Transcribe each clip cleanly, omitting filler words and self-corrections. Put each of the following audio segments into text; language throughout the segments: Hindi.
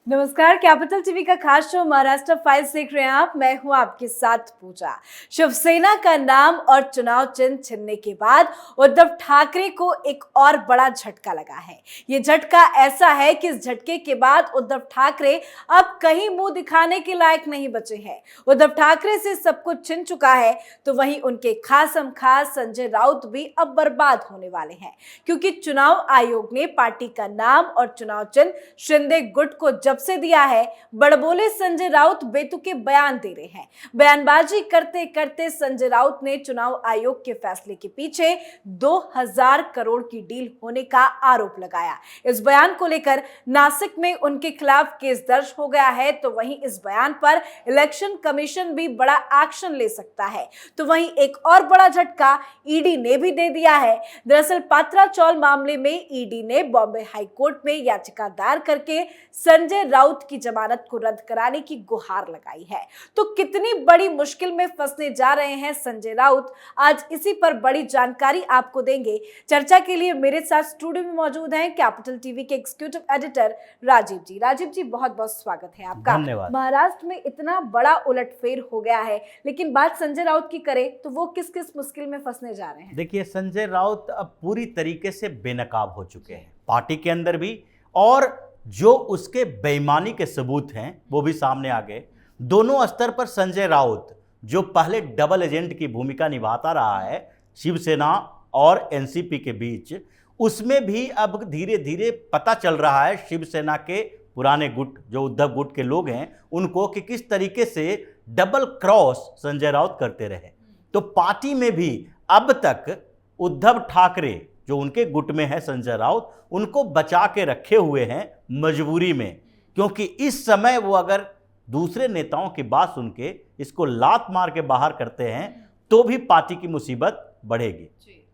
नमस्कार, कैपिटल टीवी का खास शो महाराष्ट्र फाइल्स देख रहे हैं आप। मैं हूं आपके साथ पूजा। शिवसेना का नाम और चुनाव चिन्ह छिनने के बाद उद्धव ठाकरे को एक और बड़ा झटका लगा है। ये झटका ऐसा है कि इस झटके के बाद उद्धव ठाकरे अब कहीं मुंह दिखाने के लायक नहीं बचे हैं। उद्धव ठाकरे से सब कुछ छिन चुका है, तो वहीं उनके खासम खास संजय राउत भी अब बर्बाद होने वाले हैं, क्योंकि चुनाव आयोग ने पार्टी का नाम और चुनाव चिन्ह शिंदे गुट को जब से दिया है। बड़बोले संजय राउत बेतुके बयान दे रहे हैं। बयानबाजी करते करते संजय राउत ने चुनाव आयोग के फैसले के पीछे 2000 करोड़ की डील होने का आरोप लगाया। इस बयान को लेकर नासिक में उनके खिलाफ केस दर्ज हो गया है, तो वहीं इस बयान पर इलेक्शन कमीशन भी बड़ा एक्शन ले सकता है। तो वहीं एक और बड़ा झटका ईडी ने भी दे दिया है। दरअसल पात्रा चौल मामले में ईडी ने बॉम्बे हाई कोर्ट में याचिका दायर करके संजय राउत की जमानत को रद्द कराने की गुहार लगाई है। तो कितनी बड़ी मुश्किल में फंसने जा रहे हैं संजय राउत, आज इसी पर बड़ी जानकारी आपको देंगे। चर्चा के लिए मेरे साथ स्टूडियो में मौजूद हैं कैपिटल टीवी के एग्जीक्यूटिव एडिटर राजीव जी। राजीव जी, बहुत बहुत स्वागत है आपका। धन्यवाद। महाराष्ट्र में इतना बड़ा उलटफेर हो गया है, लेकिन बात संजय राउत की करें तो वो किस किस मुश्किल में फंसने जा रहे हैं? देखिए, संजय राउत अब पूरी तरीके से बेनकाब हो चुके हैं पार्टी के अंदर भी, और जो उसके बेईमानी के सबूत हैं वो भी सामने आ गए। दोनों स्तर पर संजय राउत, जो पहले डबल एजेंट की भूमिका निभाता रहा है शिवसेना और एनसीपी के बीच, उसमें भी अब धीरे धीरे पता चल रहा है शिवसेना के पुराने गुट, जो उद्धव गुट के लोग हैं, उनको कि किस तरीके से डबल क्रॉस संजय राउत करते रहे। तो पार्टी में भी अब तक उद्धव ठाकरे, जो उनके गुट में है संजय राउत, उनको बचा के रखे हुए हैं मजबूरी में, क्योंकि इस समय वो अगर दूसरे नेताओं की बात सुन के इसको लात मार के बाहर करते हैं तो भी पार्टी की मुसीबत बढ़ेगी।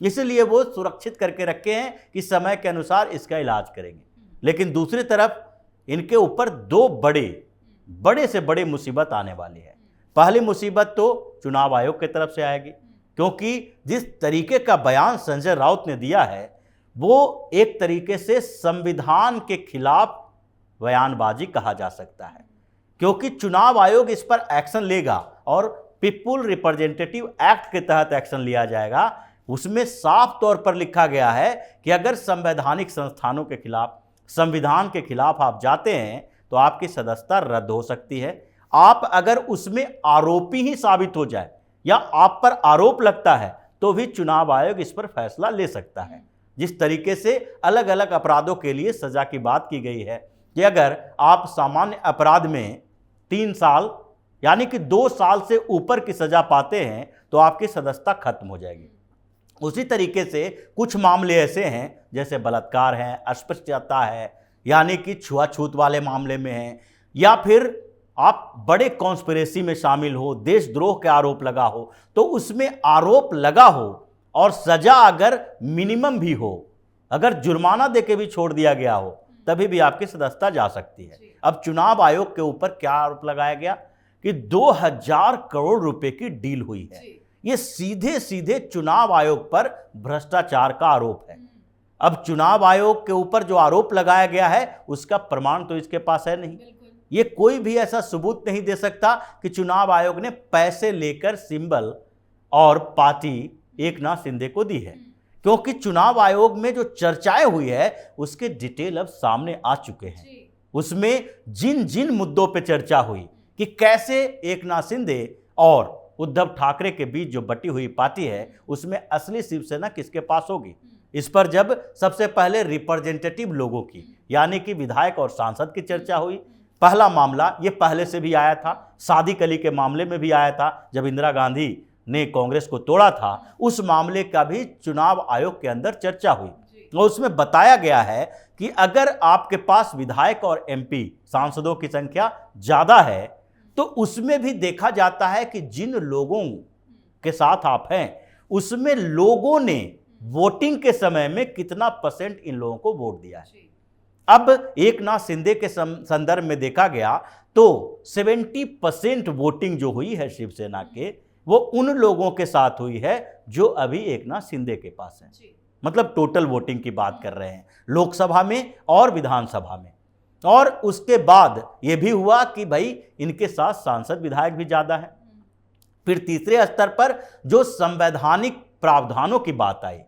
इसलिए वो सुरक्षित करके रखे हैं कि समय के अनुसार इसका इलाज करेंगे। लेकिन दूसरी तरफ इनके ऊपर दो बड़े से बड़े मुसीबत आने वाली है। पहली मुसीबत तो चुनाव आयोग की तरफ से आएगी, क्योंकि जिस तरीके का बयान संजय राउत ने दिया है वो एक तरीके से संविधान के खिलाफ बयानबाजी कहा जा सकता है, क्योंकि चुनाव आयोग इस पर एक्शन लेगा और पीपुल रिप्रेजेंटेटिव एक्ट के तहत एक्शन लिया जाएगा। उसमें साफ तौर पर लिखा गया है कि अगर संवैधानिक संस्थानों के खिलाफ, संविधान के खिलाफ आप जाते हैं तो आपकी सदस्यता रद्द हो सकती है। आप अगर उसमें आरोपी ही साबित हो जाए या आप पर आरोप लगता है तो भी चुनाव आयोग इस पर फैसला ले सकता है। जिस तरीके से अलग अलग अपराधों के लिए सजा की बात की गई है कि अगर आप सामान्य अपराध में 3 साल यानी कि 2 साल से ऊपर की सजा पाते हैं तो आपकी सदस्यता खत्म हो जाएगी। उसी तरीके से कुछ मामले ऐसे हैं जैसे बलात्कार है, अस्पृश्यता है, यानी कि छुआछूत वाले मामले में है, या फिर आप बड़े कॉन्स्पिरेसी में शामिल हो, देशद्रोह के आरोप लगा हो, तो उसमें आरोप लगा हो और सजा अगर मिनिमम भी हो, अगर जुर्माना देके भी छोड़ दिया गया हो, तभी भी आपकी सदस्यता जा सकती है। अब चुनाव आयोग के ऊपर क्या आरोप लगाया गया कि 2000 करोड़ रुपए की डील हुई है। ये सीधे सीधे चुनाव आयोग पर भ्रष्टाचार का आरोप है। अब चुनाव आयोग के ऊपर जो आरोप लगाया गया है उसका प्रमाण तो इसके पास है नहीं। ये कोई भी ऐसा सबूत नहीं दे सकता कि चुनाव आयोग ने पैसे लेकर सिंबल और पार्टी एकनाथ शिंदे को दी है, क्योंकि चुनाव आयोग में जो चर्चाएं हुई है उसके डिटेल अब सामने आ चुके हैं। उसमें जिन जिन मुद्दों पे चर्चा हुई कि कैसे एकनाथ शिंदे और उद्धव ठाकरे के बीच जो बटी हुई पार्टी है उसमें असली शिवसेना किसके पास होगी, इस पर जब सबसे पहले रिप्रेजेंटेटिव लोगों की यानी कि विधायक और सांसद की चर्चा हुई। पहला मामला ये पहले से भी आया था, सादिक अली के मामले में भी आया था, जब इंदिरा गांधी ने कांग्रेस को तोड़ा था, उस मामले का भी चुनाव आयोग के अंदर चर्चा हुई। और उसमें बताया गया है कि अगर आपके पास विधायक और एमपी सांसदों की संख्या ज़्यादा है तो उसमें भी देखा जाता है कि जिन लोगों के साथ आप हैं उसमें लोगों ने वोटिंग के समय में कितना % इन लोगों को वोट दिया है। अब एकनाथ शिंदे के संदर्भ में देखा गया तो 70% वोटिंग जो हुई है शिवसेना के, वो उन लोगों के साथ हुई है जो अभी एकनाथ शिंदे के पास है। मतलब टोटल वोटिंग की बात कर रहे हैं लोकसभा में और विधानसभा में। और उसके बाद यह भी हुआ कि भाई इनके साथ सांसद विधायक भी ज्यादा है। फिर तीसरे स्तर पर जो संवैधानिक प्रावधानों की बात आई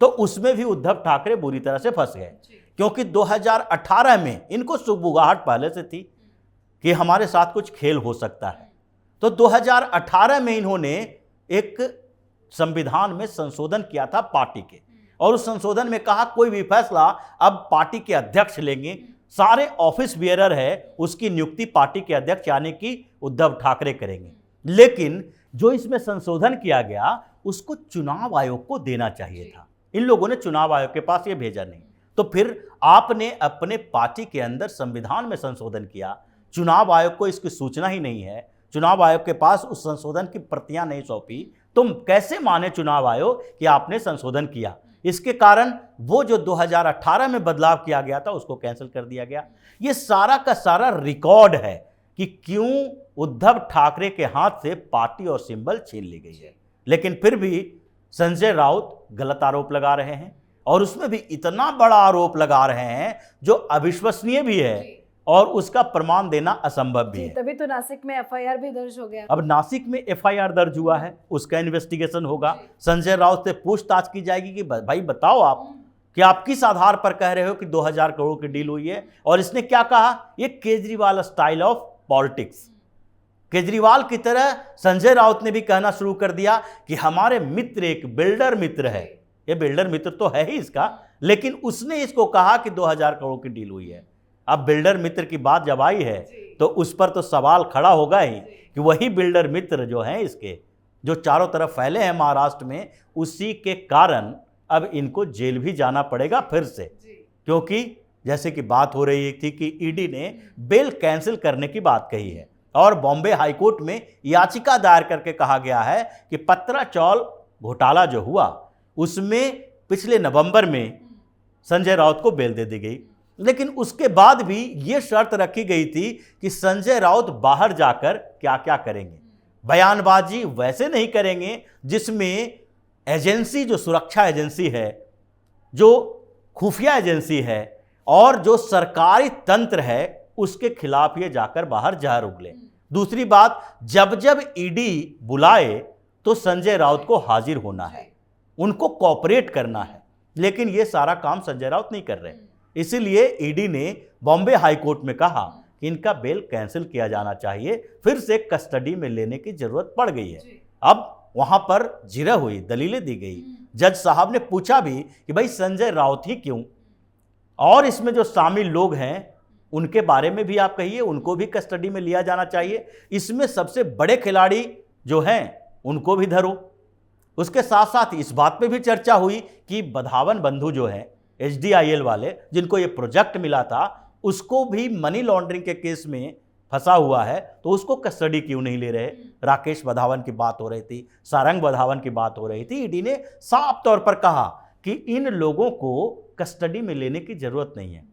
तो उसमें भी उद्धव ठाकरे बुरी तरह से फंस गए, क्योंकि 2018 में इनको सुगबुगाहट पहले से थी कि हमारे साथ कुछ खेल हो सकता है। तो 2018 में इन्होंने एक संविधान में संशोधन किया था पार्टी के, और उस संशोधन में कहा कोई भी फैसला अब पार्टी के अध्यक्ष लेंगे, सारे ऑफिस बियरर है उसकी नियुक्ति पार्टी के अध्यक्ष यानी कि उद्धव ठाकरे करेंगे। लेकिन जो इसमें संशोधन किया गया उसको चुनाव आयोग को देना चाहिए था, इन लोगों ने चुनाव आयोग के पास ये भेजा नहीं। तो फिर आपने अपने पार्टी के अंदर संविधान में संशोधन किया, चुनाव आयोग को इसकी सूचना ही नहीं है, चुनाव आयोग के पास उस संशोधन की प्रतियां नहीं सौंपी, तुम कैसे माने चुनाव आयोग कि आपने संशोधन किया? इसके कारण वो जो 2018 में बदलाव किया गया था उसको कैंसिल कर दिया गया। ये सारा का सारा रिकॉर्ड है कि क्यों उद्धव ठाकरे के हाथ से पार्टी और सिंबल छीन ली गई है। लेकिन फिर भी संजय राउत गलत आरोप लगा रहे हैं, और उसमें भी इतना बड़ा आरोप लगा रहे हैं जो अविश्वसनीय भी है और उसका प्रमाण देना असंभव भी है। तभी तो नासिक में एफआईआर भी दर्ज हो गया। अब नासिक में एफआईआर दर्ज हुआ है, उसका इन्वेस्टिगेशन होगा, संजय राउत से पूछताछ की जाएगी कि भाई बताओ आप कि आप किस आधार पर कह रहे हो कि 2000 करोड़ की डील हुई है। और इसने क्या कहा, ये Kejriwal style of politics, Kejriwal की तरह संजय राउत ने भी कहना शुरू कर दिया कि हमारे मित्र एक बिल्डर मित्र है, ये बिल्डर मित्र तो है ही इसका, लेकिन उसने इसको कहा कि 2000 करोड़ की डील हुई है। अब बिल्डर मित्र की बात जब आई है तो उस पर तो सवाल खड़ा होगा ही कि वही बिल्डर मित्र जो हैं इसके, जो चारों तरफ फैले हैं महाराष्ट्र में, उसी के कारण अब इनको जेल भी जाना पड़ेगा फिर से, क्योंकि जैसे कि बात हो रही थी कि ईडी ने बेल कैंसिल करने की बात कही है, और बॉम्बे हाईकोर्ट में याचिका दायर करके कहा गया है कि पत्राचौल घोटाला जो हुआ उसमें पिछले नवंबर में संजय राउत को बेल दे दी गई, लेकिन उसके बाद भी ये शर्त रखी गई थी कि संजय राउत बाहर जाकर क्या क्या करेंगे, बयानबाजी वैसे नहीं करेंगे जिसमें एजेंसी, जो सुरक्षा एजेंसी है, जो खुफिया एजेंसी है और जो सरकारी तंत्र है उसके खिलाफ ये जाकर बाहर जहर उगले। दूसरी बात, जब जब ईडी बुलाए तो संजय राउत को हाजिर होना है, उनको कोऑपरेट करना है, लेकिन ये सारा काम संजय राउत नहीं कर रहे। इसीलिए ईडी ने बॉम्बे हाईकोर्ट में कहा कि इनका बेल कैंसिल किया जाना चाहिए, फिर से कस्टडी में लेने की जरूरत पड़ गई है। अब वहां पर जिरह हुई, दलीलें दी गई, जज साहब ने पूछा भी कि भाई संजय राउत ही क्यों, और इसमें जो शामिल लोग हैं उनके बारे में भी आप कहिए, उनको भी कस्टडी में लिया जाना चाहिए, इसमें सबसे बड़े खिलाड़ी जो हैं उनको भी धरो। उसके साथ साथ इस बात पे भी चर्चा हुई कि बधावन बंधु जो हैं HDIL वाले, जिनको ये प्रोजेक्ट मिला था, उसको भी मनी लॉन्ड्रिंग के केस में फंसा हुआ है, तो उसको कस्टडी क्यों नहीं ले रहे। राकेश बधावन की बात हो रही थी, सारंग बधावन की बात हो रही थी, ईडी ने साफ तौर पर कहा कि इन लोगों को कस्टडी में लेने की जरूरत नहीं है,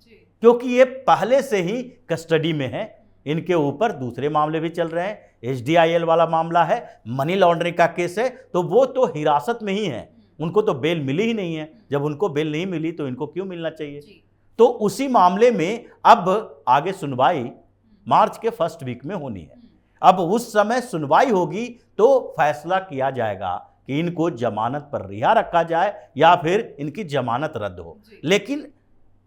क्योंकि ये पहले से ही कस्टडी में है, इनके ऊपर दूसरे मामले भी चल रहे हैं, HDIL वाला मामला है, मनी लॉन्ड्रिंग का केस है, तो वो तो हिरासत में ही है, उनको तो बेल मिली ही नहीं है। जब उनको बेल नहीं मिली तो इनको क्यों मिलना चाहिए। तो उसी मामले में अब आगे सुनवाई मार्च के फर्स्ट वीक में होनी है। अब उस समय सुनवाई होगी तो फैसला किया जाएगा कि इनको जमानत पर रिहा रखा जाए या फिर इनकी जमानत रद्द हो। लेकिन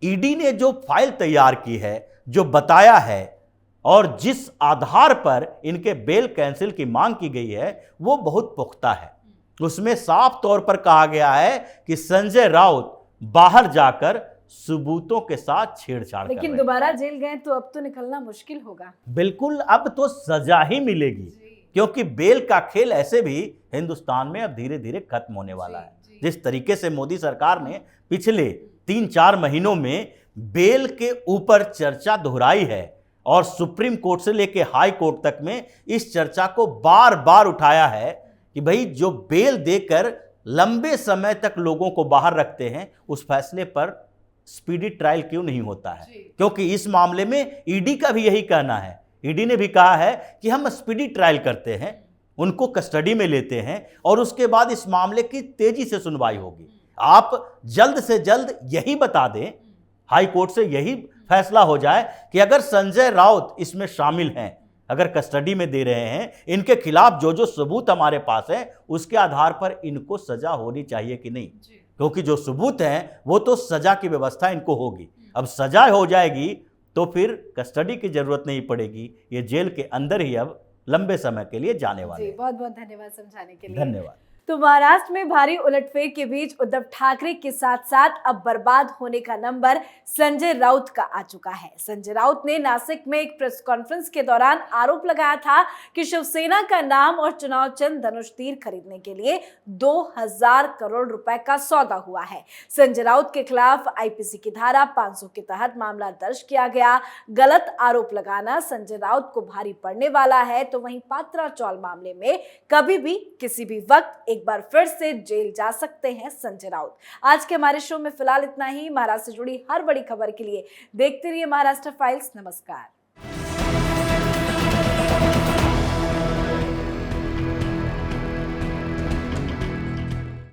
ईडी ने जो फाइल तैयार की है, जो बताया है और जिस आधार पर इनके बेल कैंसिल की मांग की गई है, वो बहुत पुख्ता है। उसमें साफ तौर पर कहा गया है कि संजय राउत बाहर जाकर सबूतों के साथ छेड़छाड़, लेकिन दोबारा जेल गए तो अब तो निकलना मुश्किल होगा। बिल्कुल, अब तो सजा ही मिलेगी, क्योंकि बेल का खेल ऐसे भी हिंदुस्तान में अब धीरे धीरे खत्म होने वाला है। जिस तरीके से मोदी सरकार ने पिछले 3-4 महीनों में बेल के ऊपर चर्चा दोहराई है और सुप्रीम कोर्ट से लेकर हाई कोर्ट तक में इस चर्चा को बार बार उठाया है कि भाई जो बेल देकर लंबे समय तक लोगों को बाहर रखते हैं, उस फैसले पर स्पीडी ट्रायल क्यों नहीं होता है। क्योंकि इस मामले में ईडी का भी यही कहना है, ईडी ने भी कहा है कि हम स्पीडी ट्रायल करते हैं, उनको कस्टडी में लेते हैं और उसके बाद इस मामले की तेजी से सुनवाई होगी। आप जल्द से जल्द यही बता दें, हाई कोर्ट से यही फैसला हो जाए कि अगर संजय राउत इसमें शामिल हैं, अगर कस्टडी में दे रहे हैं, इनके खिलाफ जो जो सबूत हमारे पास है उसके आधार पर इनको सजा होनी चाहिए कि नहीं, क्योंकि जो सबूत हैं वो तो सजा की व्यवस्था इनको होगी। अब सजा हो जाएगी तो फिर कस्टडी की जरूरत नहीं पड़ेगी, ये जेल के अंदर ही अब लंबे समय के लिए जाने वाले हैं। बहुत बहुत धन्यवाद समझाने के लिए। धन्यवाद। तो महाराष्ट्र में भारी उलटफेर के बीच उद्धव ठाकरे के साथ साथ अब बर्बाद होने का नंबर संजय राउत का आ चुका है। संजय राउत ने नासिक में एक प्रेस कॉन्फ्रेंस के दौरान आरोप लगाया था कि शिवसेना का नाम और चुनाव चिन्ह धनुष तीर खरीदने के लिए 2000 करोड़ रुपए का सौदा हुआ है। संजय राउत के खिलाफ आईपीसी की धारा 500 के तहत मामला दर्ज किया गया। गलत आरोप लगाना संजय राउत को भारी पड़ने वाला है। तो वहीं पात्रा चौल मामले में कभी भी किसी भी वक्त एक बार फिर से जेल जा सकते हैं संजय राउत। आज के हमारे शो में फिलहाल इतना ही। महाराष्ट्र से जुड़ी हर बड़ी खबर के लिए देखते रहिए महाराष्ट्र फाइल्स। नमस्कार।